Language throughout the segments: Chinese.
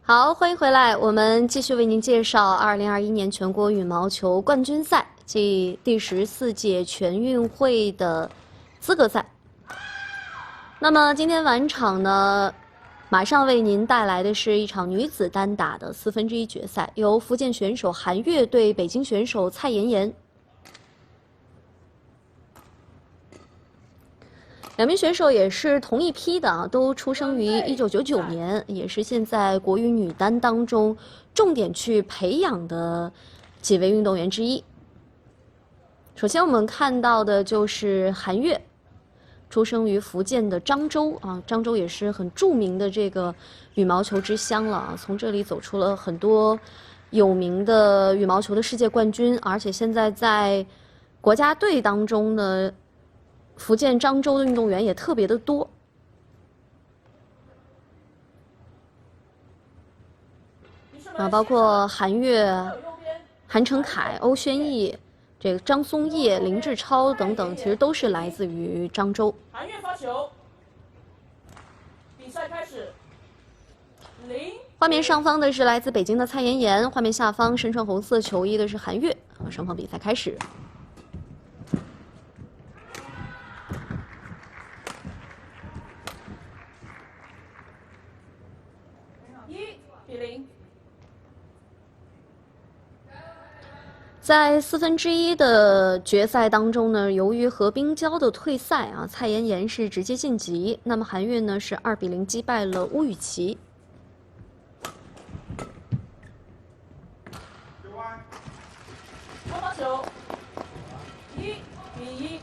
好，欢迎回来，我们继续为您介绍2021年全国羽毛球冠军赛暨第14届全运会的资格赛。那么今天晚场呢，马上为您带来的是一场女子单打的1/4决赛，由福建选手韩悦对北京选手蔡妍妍。 两名选手也是同一批的啊，都出生于1999年，也是现在国羽女单当中重点去培养的几位运动员之一。首先，我们看到的就是韩悦，出生于福建的漳州啊，漳州也是很著名的这个羽毛球之乡了啊，从这里走出了很多有名的羽毛球的世界冠军，而且现在在国家队当中呢。 福建漳州的运动员也特别的多，包括韩悦、韩成凯、欧轩逸、这个张松叶、林志超等等，其实都是来自于漳州。韩悦发球，比赛开始。画面上方的是来自北京的蔡妍妍，画面下方身穿红色球衣的是韩悦。双方比赛开始。 1比0。在1/4的决赛当中呢，由于何冰娇的退赛啊，蔡妍妍是直接晋级。那么韩悦呢是2比0击败了乌雨琦。发球，1比1。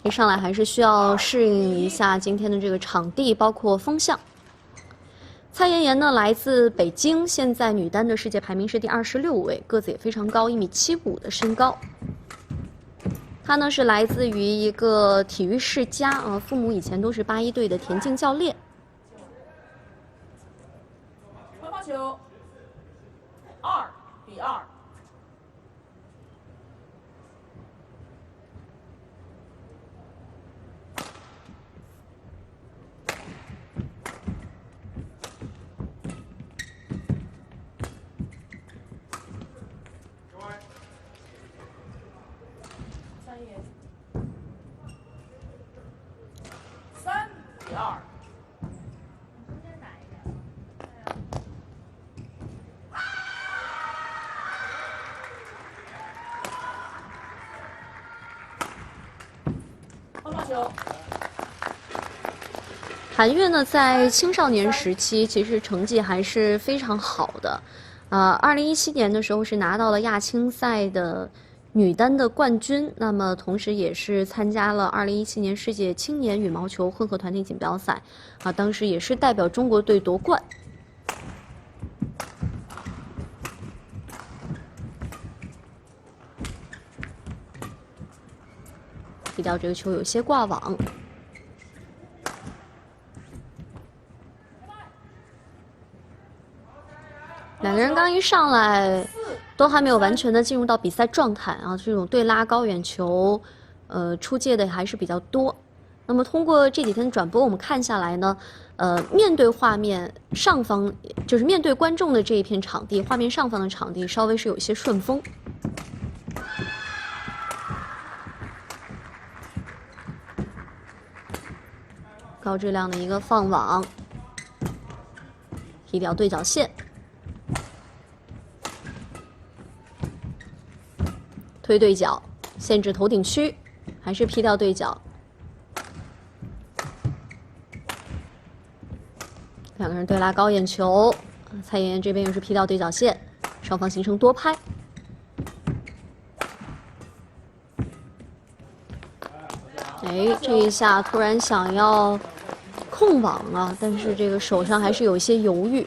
一上来还是需要适应一下今天的这个场地，包括风向。蔡妍妍呢来自北京，现在女单的世界排名是第26位，个子也非常高，1.75米的身高。她呢是来自于一个体育世家啊，父母以前都是81队的田径教练。发球，2比2。 3比2。发球。韩悦呢，在青少年时期其实成绩还是非常好的，2017年的时候是拿到了亚青赛的女单的冠军，那么同时也是参加了2017年世界青年羽毛球混合团体锦标赛，啊，当时也是代表中国队夺冠。踢掉这个球有些挂网。 两个人刚一上来，都还没有完全的进入到比赛状态啊，这种对拉高远球，出界的还是比较多。那么通过这几天的转播，我们看下来呢，面对画面上方，就是面对观众的这一片场地，画面上方的场地稍微是有一些顺风。高质量的一个放网，踢掉对角线。 推对角，限制头顶区，还是劈掉对角。两个人对拉高眼球，蔡妍妍这边又是劈掉对角线，双方形成多拍。哎，这一下突然想要控网啊，但是这个手上还是有一些犹豫。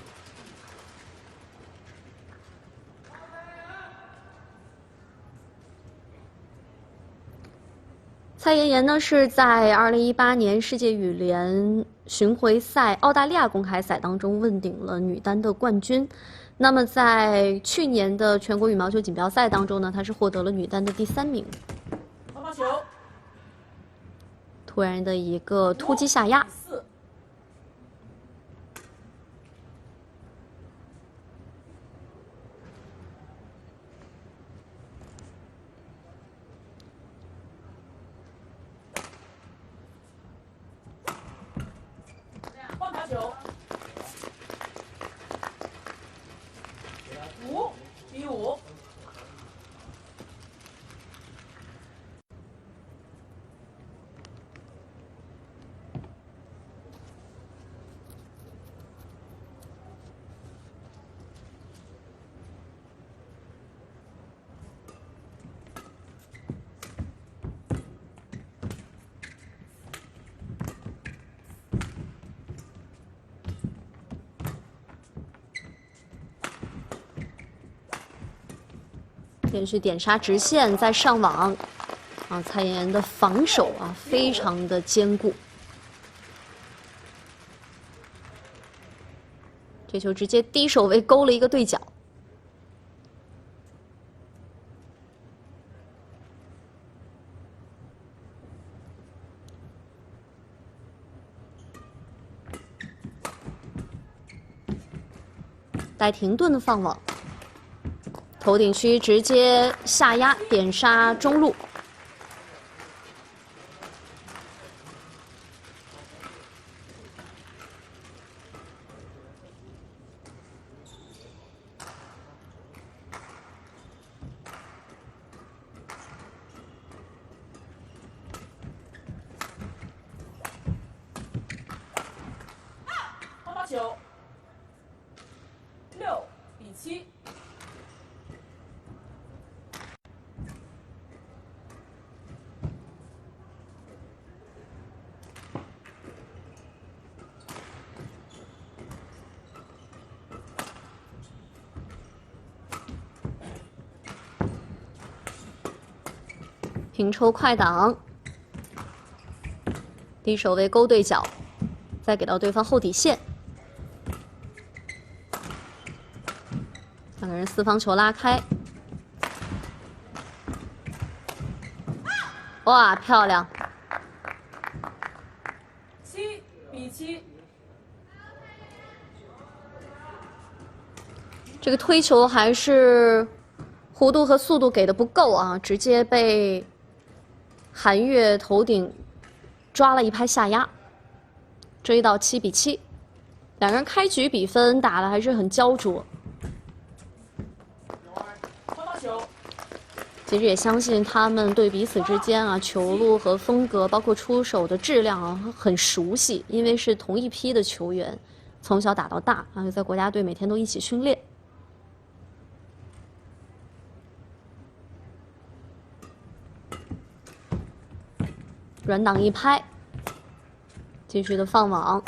蔡妍妍呢是在2018年世界羽联巡回赛澳大利亚公开赛当中问鼎了女单的冠军。那么在去年的全国羽毛球锦标赛当中呢，她是获得了女单的第3名。毛毛球，突然的一个突击下压。 4。换发球，5-5。连续点杀直线再上网，啊，蔡妍妍的防守啊非常的坚固，这球直接低手位勾了一个对角。带停顿的放网。 头顶区直接下压点杀中路，换发球，6-7。 平抽快挡，低手位勾对角，再给到对方后底线。两个人四方球拉开，哇，漂亮7-7。这个推球还是弧度和速度给的不够啊，直接被韩悦头顶抓了一拍下压，追到7-7。两个人开局比分打的还是很焦灼。换发球，其实也相信他们对彼此之间啊球路和风格，包括出手的质量啊很熟悉，因为是同一批的球员，从小打到大，然后在国家队每天都一起训练。软挡一拍，继续的放网。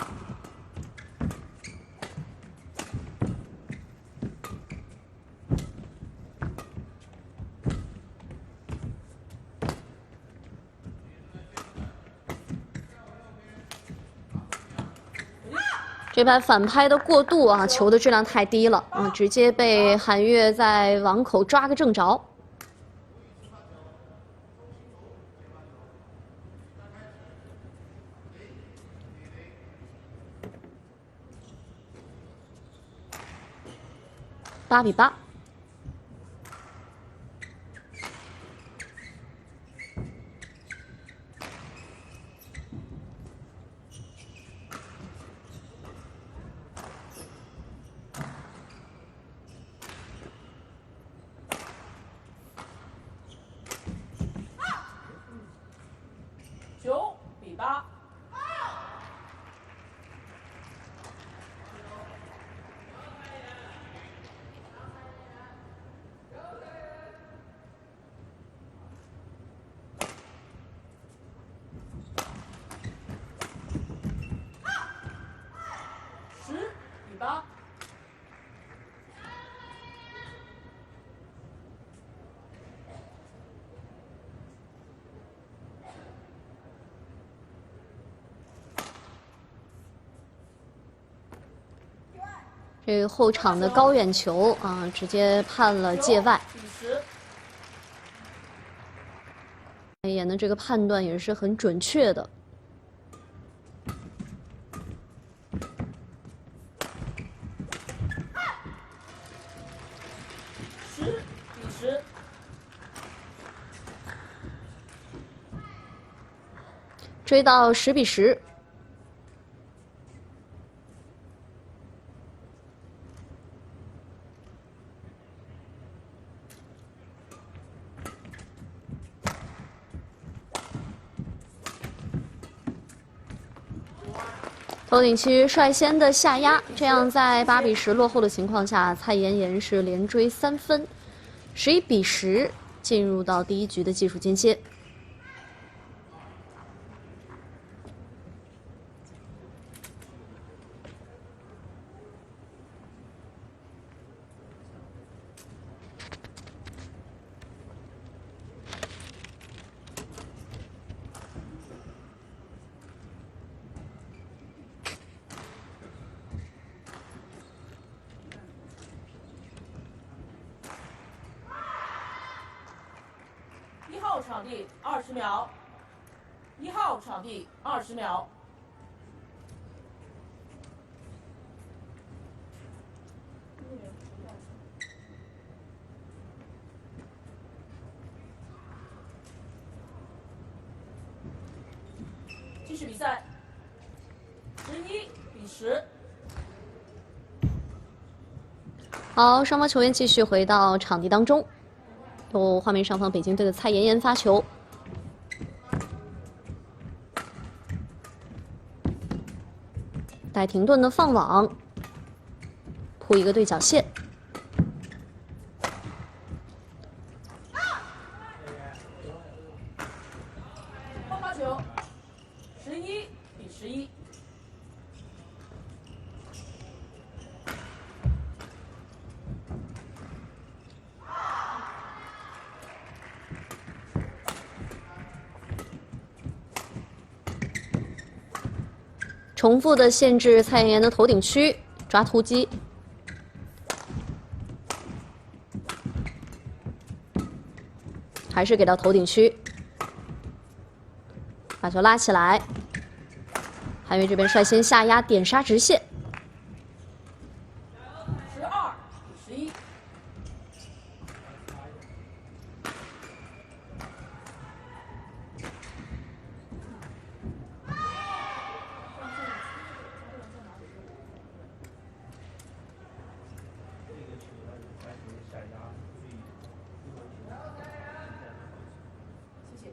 这拍反拍的过度啊，球的质量太低了啊，直接被韩悦在网口抓个正着。8-8。9-8。这个后场的高远球啊，直接判了界外。比10。蔡妍的这个判断也是很准确的。 10比10。追到10比10。头顶区率先的下压，这样在8比10落后的情况下，蔡妍妍是连追3分，11比10进入到第一局的技术间歇。1号场地20秒。1号场地20秒。继续比赛。11比10。好，双方球员继续回到场地当中。 由画面上方北京队的蔡妍妍发球，带停顿的放网，扑一个对角线。换发球，11比11。重复的限制蔡妍妍的头顶区，抓突击。还是给到头顶区，把球拉起来。韩悦这边率先下压点杀直线。 12比11。谢谢。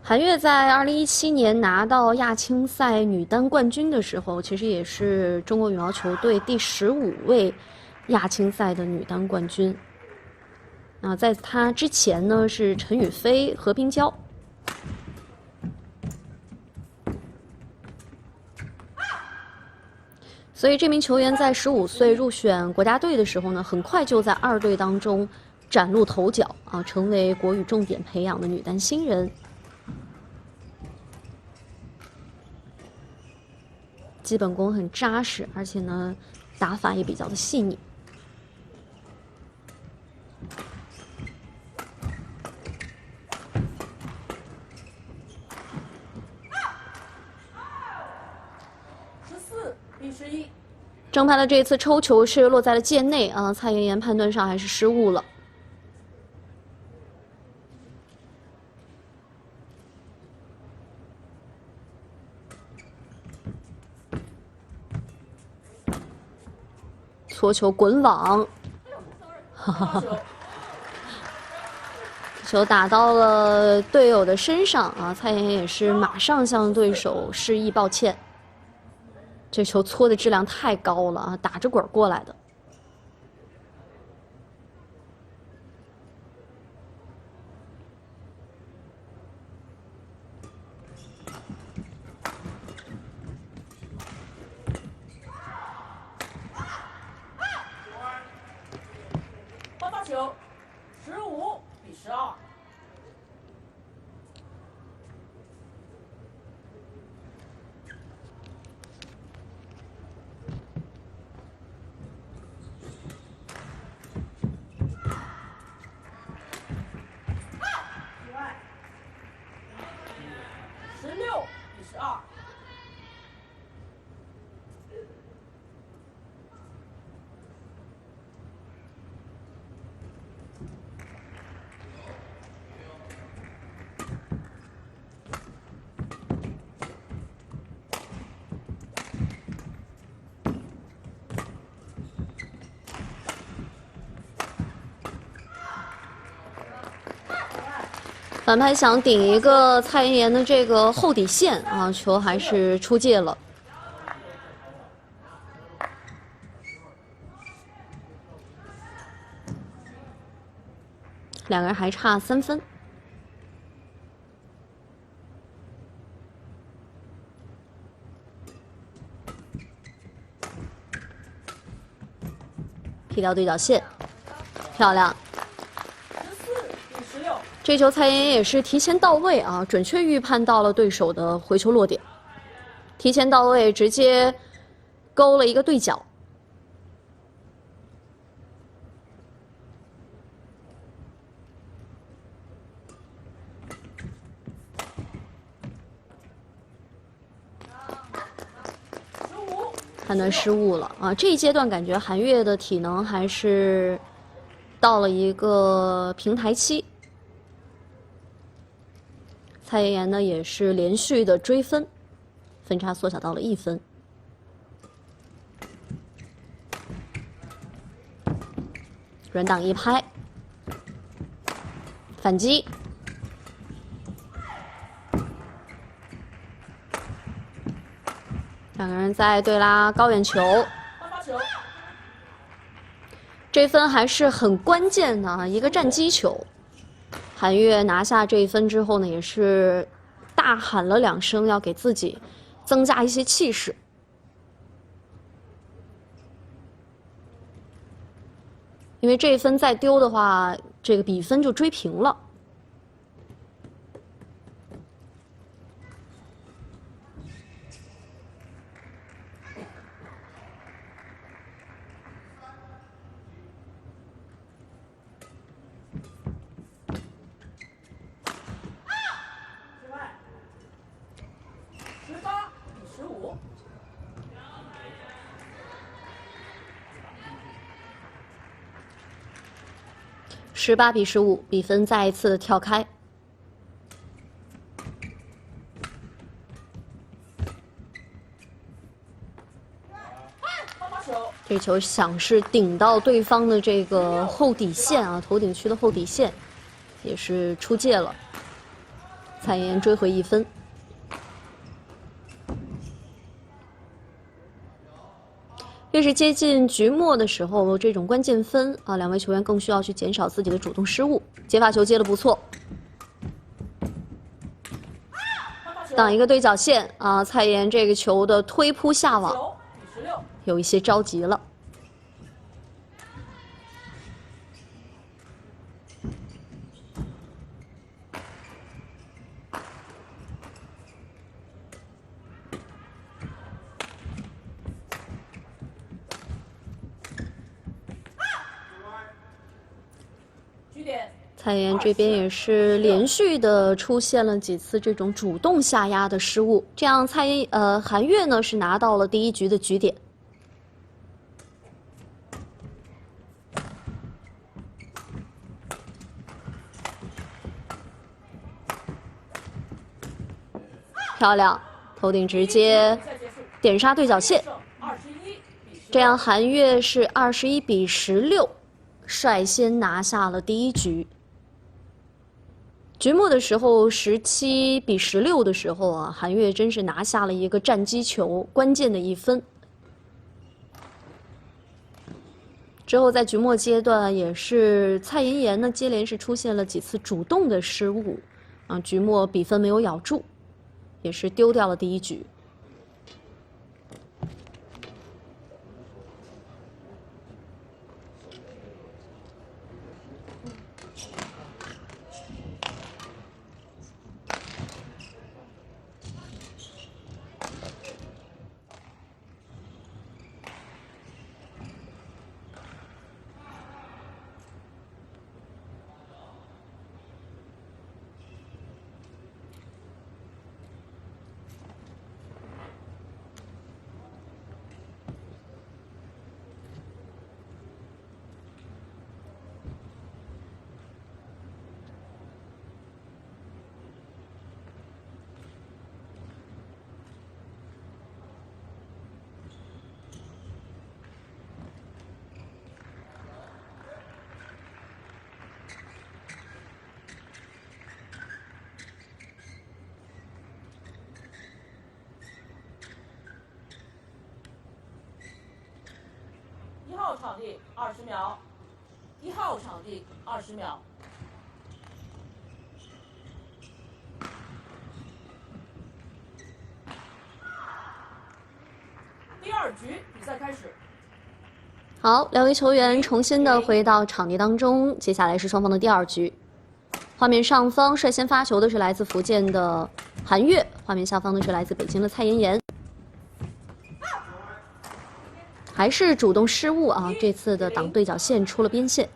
韩悦在2017年拿到亚青赛女单冠军的时候，其实也是中国羽毛球队第15位亚青赛的女单冠军。啊，在她之前呢是陈雨菲、何冰娇。所以这名球员在15岁入选国家队的时候呢，很快就在2队当中崭露头角啊，成为国羽重点培养的女单新人。 基本功很扎实，而且呢，打法也比较的细腻。14比11。正拍的这一次抽球是落在了界内啊，蔡妍妍判断上还是失误了。 搓球滚网，哈哈哈！球打到了队友的身上啊！蔡妍妍也是马上向对手示意抱歉。这球搓的质量太高了啊，打着滚过来的。换发球，15比12。反拍想顶一个蔡妍妍的这个后底线啊，球还是出界了。两个人还差3分。劈掉对角线，漂亮。这球蔡妍妍也是提前到位啊，准确预判到了对手的回球落点，提前到位，直接勾了一个对角。判断失误了啊！这一阶段感觉韩悦的体能还是到了一个平台期。蔡妍妍呢也是连续的追分，分差缩小到了1分。软挡一拍，反击。两个人在对拉高远球，这分还是很关键的啊，一个战机球。韩悦拿下这一分之后呢，也是大喊了2声，要给自己增加一些气势。因为这一分再丢的话，这个比分就追平了。18比15，比分再一次的跳开。这球想是顶到对方的这个后底线啊，头顶区的后底线，也是出界了。蔡妍妍追回1分。越是接近局末的时候，这种关键分啊，两位球员更需要去减少自己的主动失误。接发球接得不错，挡一个对角线啊，蔡妍这个球的推扑下网，有一些着急了。蔡妍这边也是连续的出现了几次这种主动下压的失误，这样韩悦呢是拿到了第1局的局点。漂亮，头顶直接点杀对角线，这样韩悦是21比16，率先拿下了第1局。局末的时候17比16的时候啊，韩悦真是拿下了一个战机球，关键的1分。之后在局末阶段也是蔡妍妍呢接连是出现了几次主动的失误，啊，局末比分没有咬住，也是丢掉了第1局。1号场地20秒，1号场地20秒。第2局比赛开始。好，两位球员重新的回到场地当中，接下来是双方的第2局。画面上方率先发球的是来自福建的韩悦，画面下方的是来自北京的蔡妍妍。还是主动失误啊！这次的挡对角线出了边线。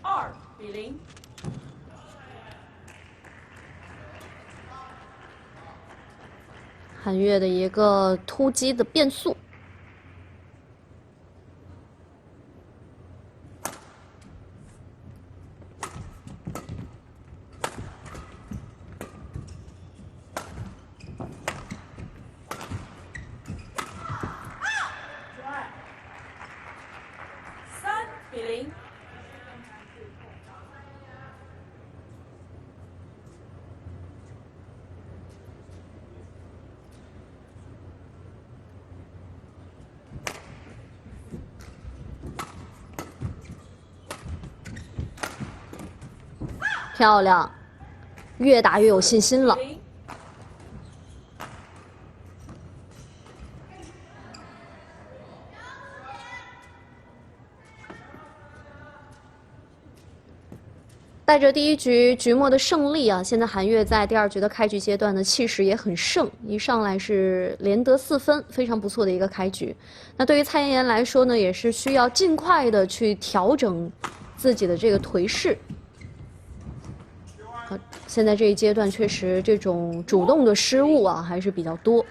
2比0。韩悦的一个突击的变速。3比0。漂亮，越打越有信心了。带着第1局局末的胜利啊，现在韩悦在第2局的开局阶段呢，气势也很盛，一上来是连得4分，非常不错的一个开局。那对于蔡妍妍来说呢，也是需要尽快的去调整自己的这个颓势。现在这一阶段确实这种主动的失误啊还是比较多。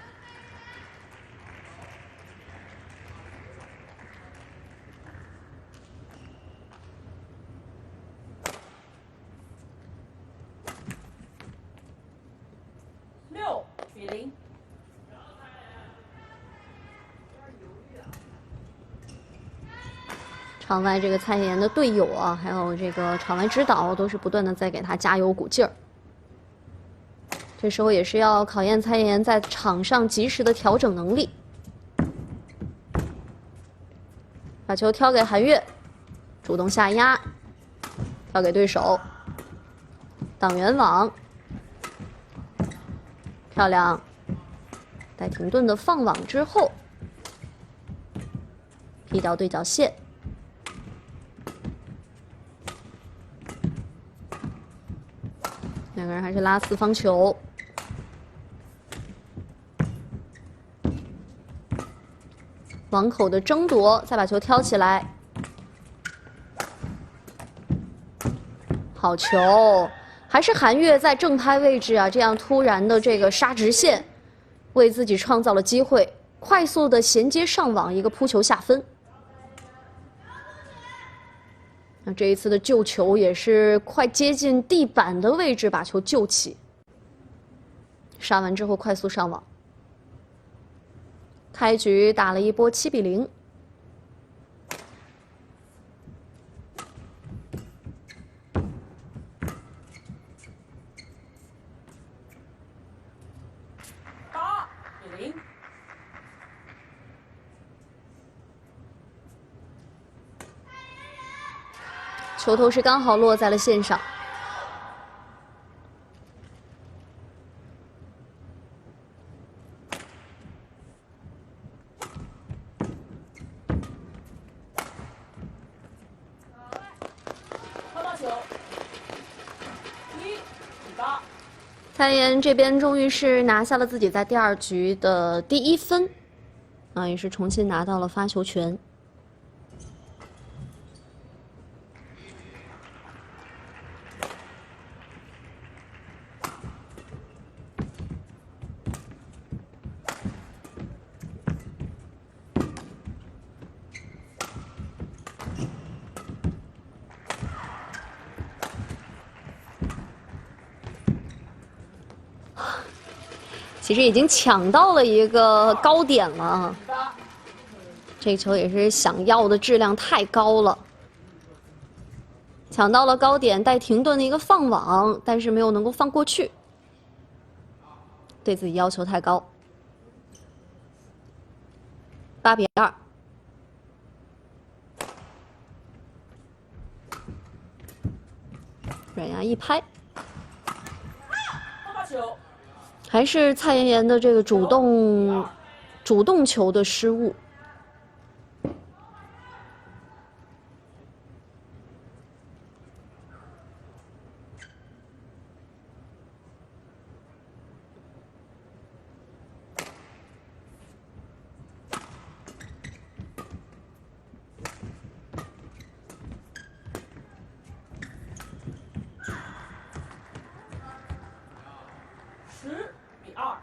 6比0。场外这个蔡妍妍的队友啊，还有这个场外指导都是不断的在给她加油鼓劲儿。这时候也是要考验蔡妍妍在场上及时的调整能力。把球挑给韩悦，主动下压，挑给对手，挡圆网，漂亮。带停顿的放网之后，劈掉对角线。两个人还是拉4方球。网口的争夺，再把球挑起来，好球！还是韩悦在正拍位置啊，这样突然的这个杀直线，为自己创造了机会，快速的衔接上网，一个扑球下分。那这一次的救球也是快接近地板的位置把球救起，杀完之后快速上网。开局打了一波7比0。8比0。球头是刚好落在了线上。碰到球，1比8。蔡妍这边终于是拿下了自己在第2局的第1分，啊，也是重新拿到了发球权。其实已经抢到了一个高点了。这球也是想要的质量太高了，抢到了高点带停顿的一个放网，但是没有能够放过去，对自己要求太高。8比2。软牙一拍，还是蔡妍妍的这个主动球的失误。10比2。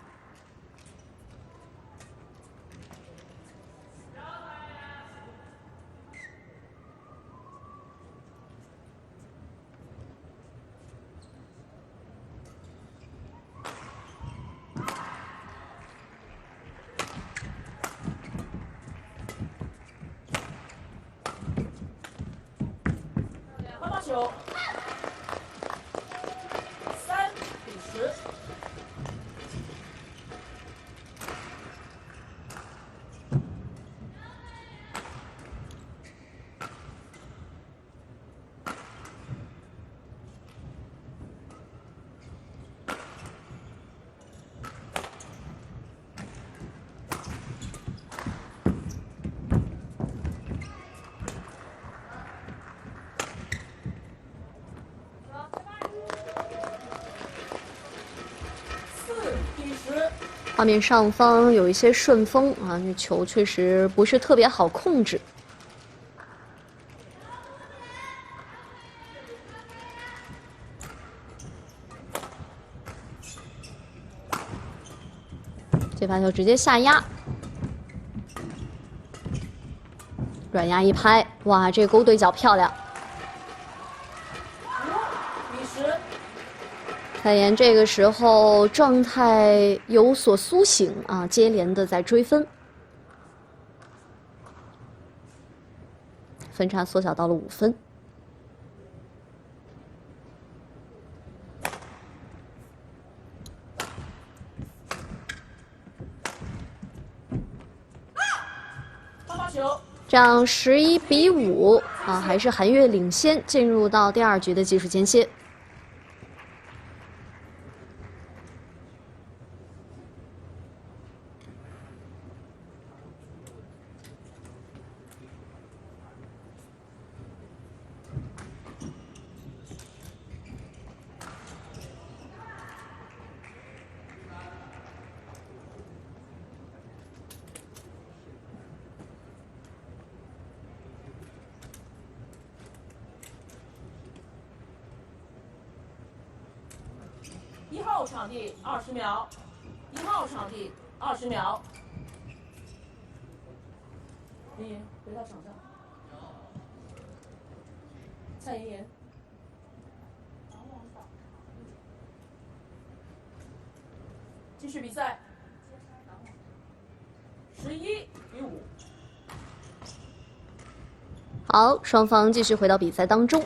换发球，3比10。4比10。画面上方有一些顺风啊，这球确实不是特别好控制。这发球直接下压，软压一拍，哇，这勾对角漂亮。5比10。蔡妍这个时候状态有所苏醒啊，接连的在追分，分差缩小到了5分。这样11比5啊，还是韩悦领先，进入到第2局的技术间歇。1号场地20秒，1号场地20秒。妍妍回到场上。蔡妍妍。继续比赛。11比5。好，双方继续回到比赛当中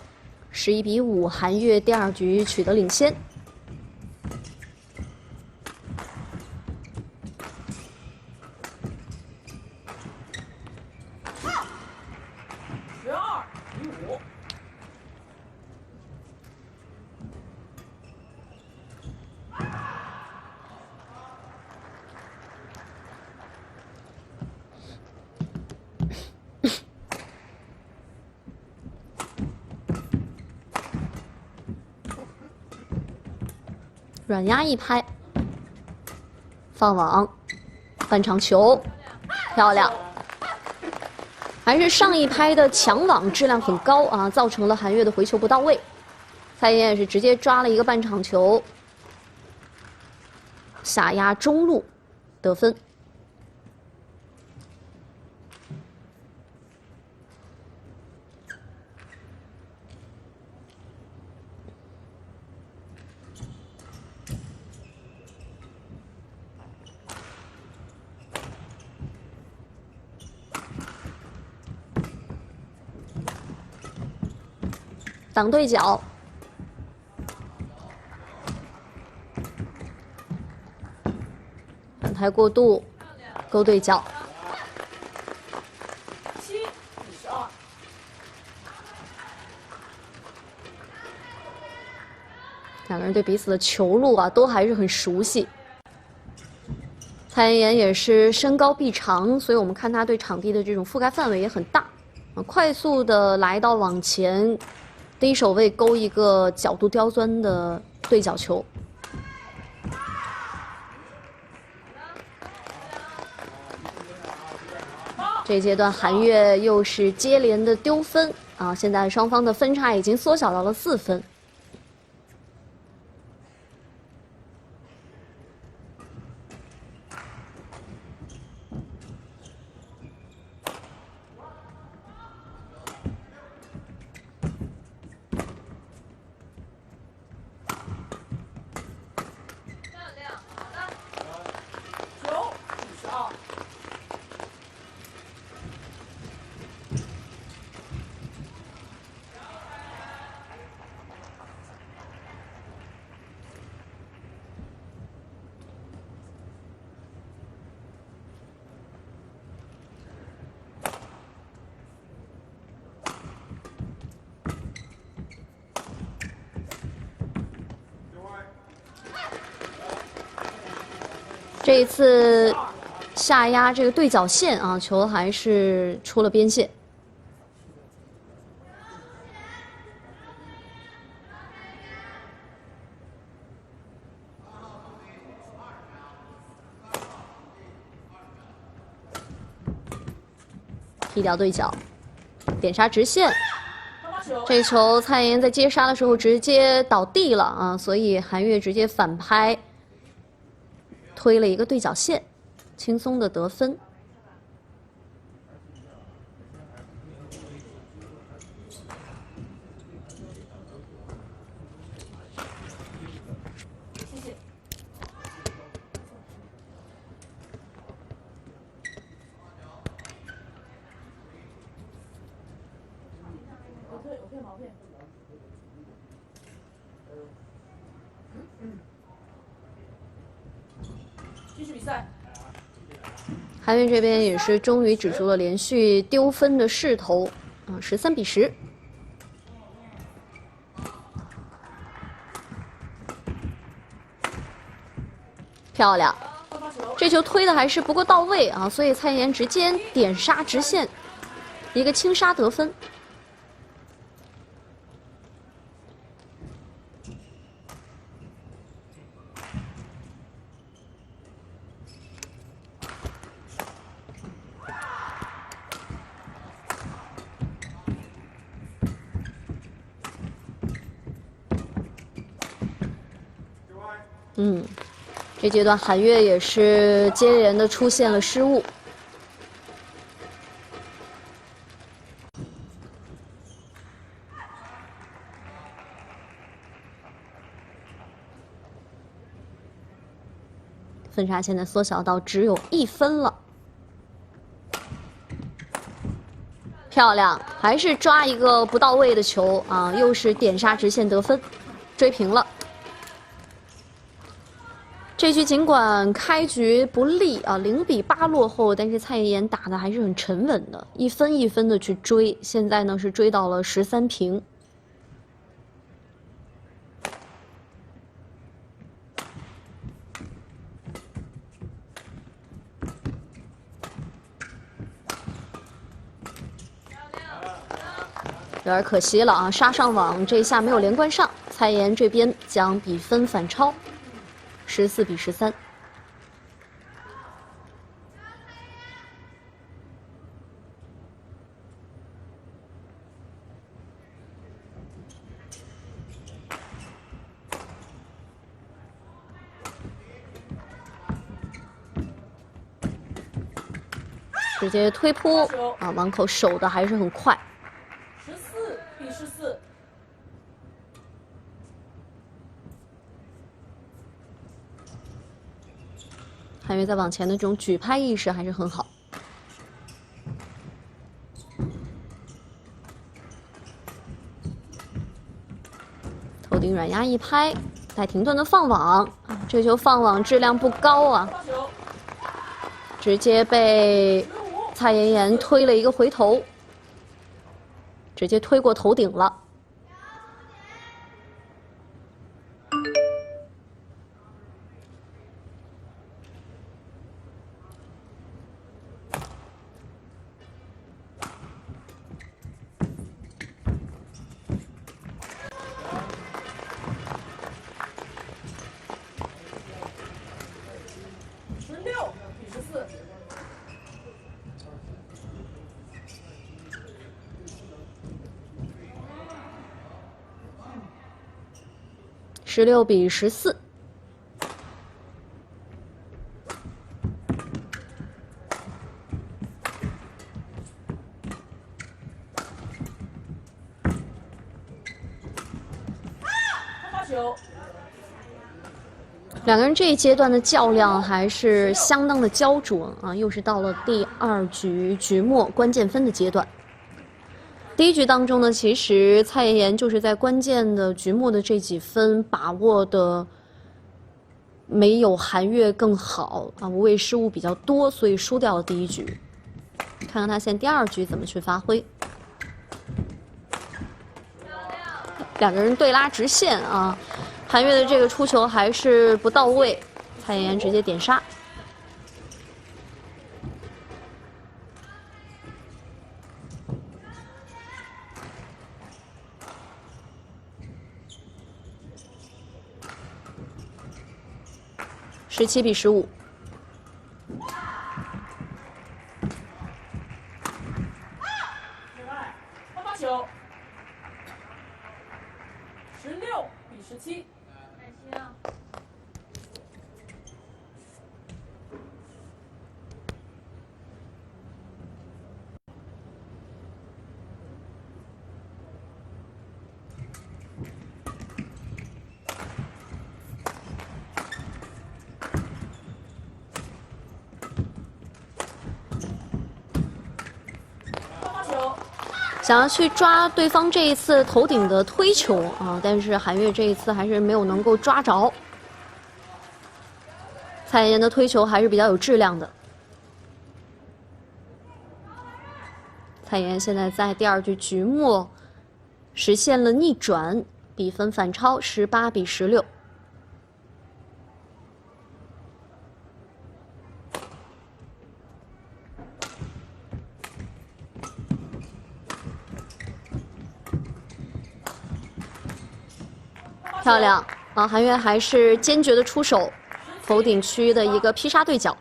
，11比5，韩悦第2局取得领先。12比5。软压一拍，放网，半场球，漂亮。还是上一拍的抢网质量很高啊，造成了韩悦的回球不到位。蔡妍也是直接抓了一个半场球，下压中路得分。挡对角，反台过渡，勾对角。 7-52。两个人对彼此的球路啊，都还是很熟悉。蔡妍妍也是身高臂长，所以我们看她对场地的这种覆盖范围也很大。快速的来到网前，低手位勾一个角度刁钻的对角球。这一阶段韩悦又是接连的丢分啊，现在双方的分差已经缩小到了4分。 9-52。这一次下压这个对角线啊，球还是出了边线。踢掉对角，点杀直线。这球蔡妍在接杀的时候直接倒地了啊，所以韩悦直接反拍。 推了一个对角线，轻松的得分。谢谢。我退毛片。继续比赛。韩悦这边也是终于止住了连续丢分的势头，啊，13-10。漂亮，这球推的还是不够到位啊，所以蔡妍直接点杀直线，一个轻杀得分。 这阶段韩悦也是接连的出现了失误。分差现在缩小到只有1分了。漂亮，还是抓一个不到位的球啊，又是点杀直线得分，追平了。 这局尽管开局不利啊，0-8落后，但是蔡妍打的还是很沉稳的，一分一分的去追。现在呢是追到了13平。有点可惜了啊，杀上网这一下没有连贯上，蔡妍这边将比分反超。 14-13。直接推扑啊，网口守的还是很快。14-14。 韩悦在网前的这种举拍意识还是很好。顶软压一拍，带停顿的放网，这球放网质量不高啊，直接被蔡妍妍推了一个回头，直接推过头顶了。16比14。两个人这一阶段的较量还是相当的焦灼啊！又是到了第2局局末关键分的阶段。第1局当中呢，其实蔡妍妍就是在关键的局末的这几分把握的没有韩悦更好啊，无谓失误比较多，所以输掉了第1局。看看他现在第2局怎么去发挥。两个人对拉直线啊。韩悦的这个出球还是不到位，蔡妍妍直接点杀。17比15。发球。16比17。想要去抓对方这一次头顶的推球啊，但是韩悦这一次还是没有能够抓着。蔡妍妍的推球还是比较有质量的。蔡妍妍现在在第2局局末实现了逆转，比分反超18比16。漂亮啊！韩悦还是坚决的出手，头顶区的一个劈杀对角。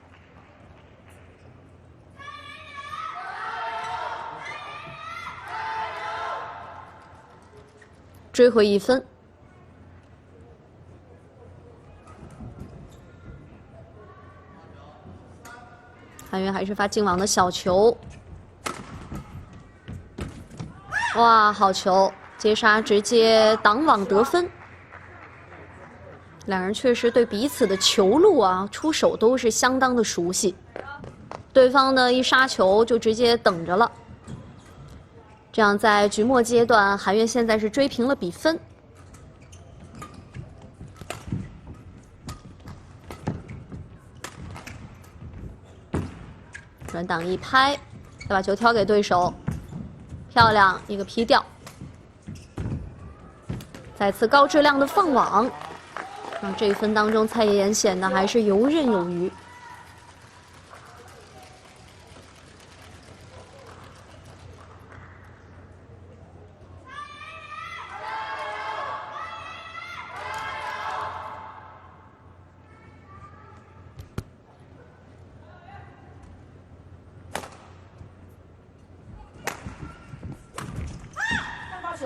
追回1分。韩悦还是发进网的小球，哇，好球！接杀直接挡网得分。两人确实对彼此的球路啊、出手都是相当的熟悉，对方呢一杀球就直接等着了。这样在局末阶段，韩悦现在是追平了比分。转挡一拍，再把球挑给对手，漂亮一个劈吊。再次高质量的放网。这一分当中，蔡妍妍显得还是游刃有余。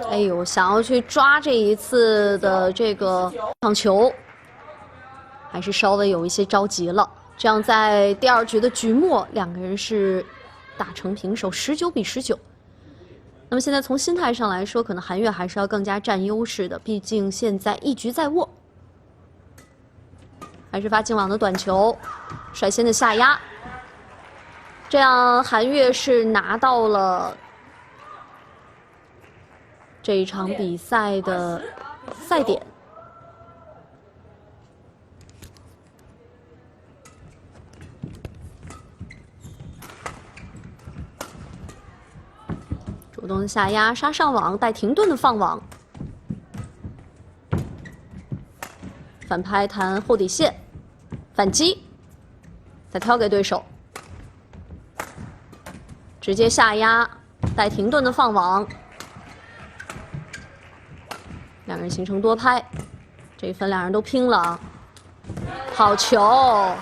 哎呦，想要去抓这一次的这个场球。还是稍微有一些着急了。这样在第2局的局末，两个人是打成平手，19比19。那么现在从心态上来说，可能韩悦还是要更加占优势的，毕竟现在1局在握。还是发进网的短球，率先的下压，这样韩悦是拿到了这一场比赛的赛点。主动下压杀上网，带停顿的放网，反拍弹后底线，反击，再挑给对手，直接下压带停顿的放网，两人形成多拍，这一分两人都拼了，好球！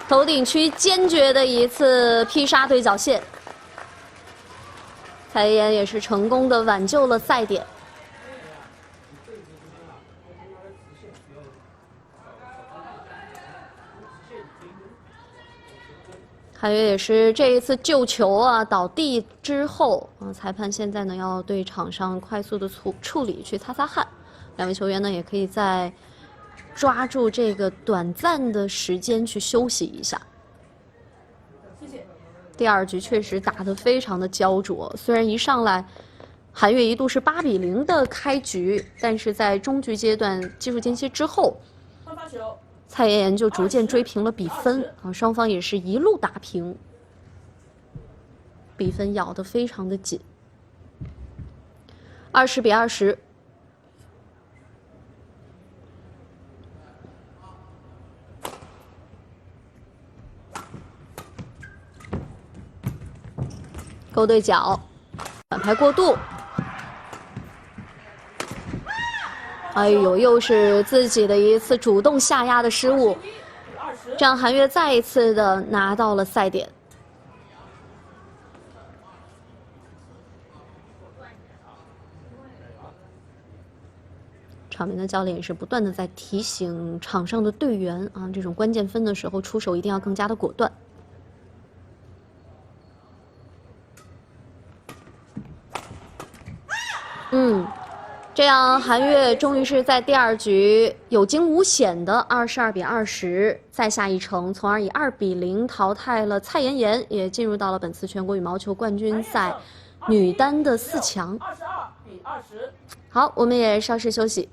头顶区坚决的一次劈杀对角线。蔡妍妍也是成功的挽救了赛点。韩悦也是这一次救球啊，倒地之后啊，裁判现在呢要对场上快速的处理，去擦擦汗。两位球员呢也可以再抓住这个短暂的时间去休息一下。第二局确实打得非常的焦灼，虽然一上来韩悦一度是8比0的开局，但是在中局阶段技术间歇之后，蔡妍妍就逐渐追平了比分啊，双方也是一路打平，比分咬得非常的紧，20比20。勾对角，反拍过度，哎呦，又是自己的一次主动下压的失误，这样韩悦再一次的拿到了赛点。场边的教练也是不断的在提醒场上的队员啊，这种关键分的时候出手一定要更加的果断。这样韩悦终于是在第二局有惊无险的22比20再下一城，从而以2比0淘汰了蔡妍妍，也进入到了本次全国羽毛球冠军赛女单的4强。22比20。好，我们也稍事休息。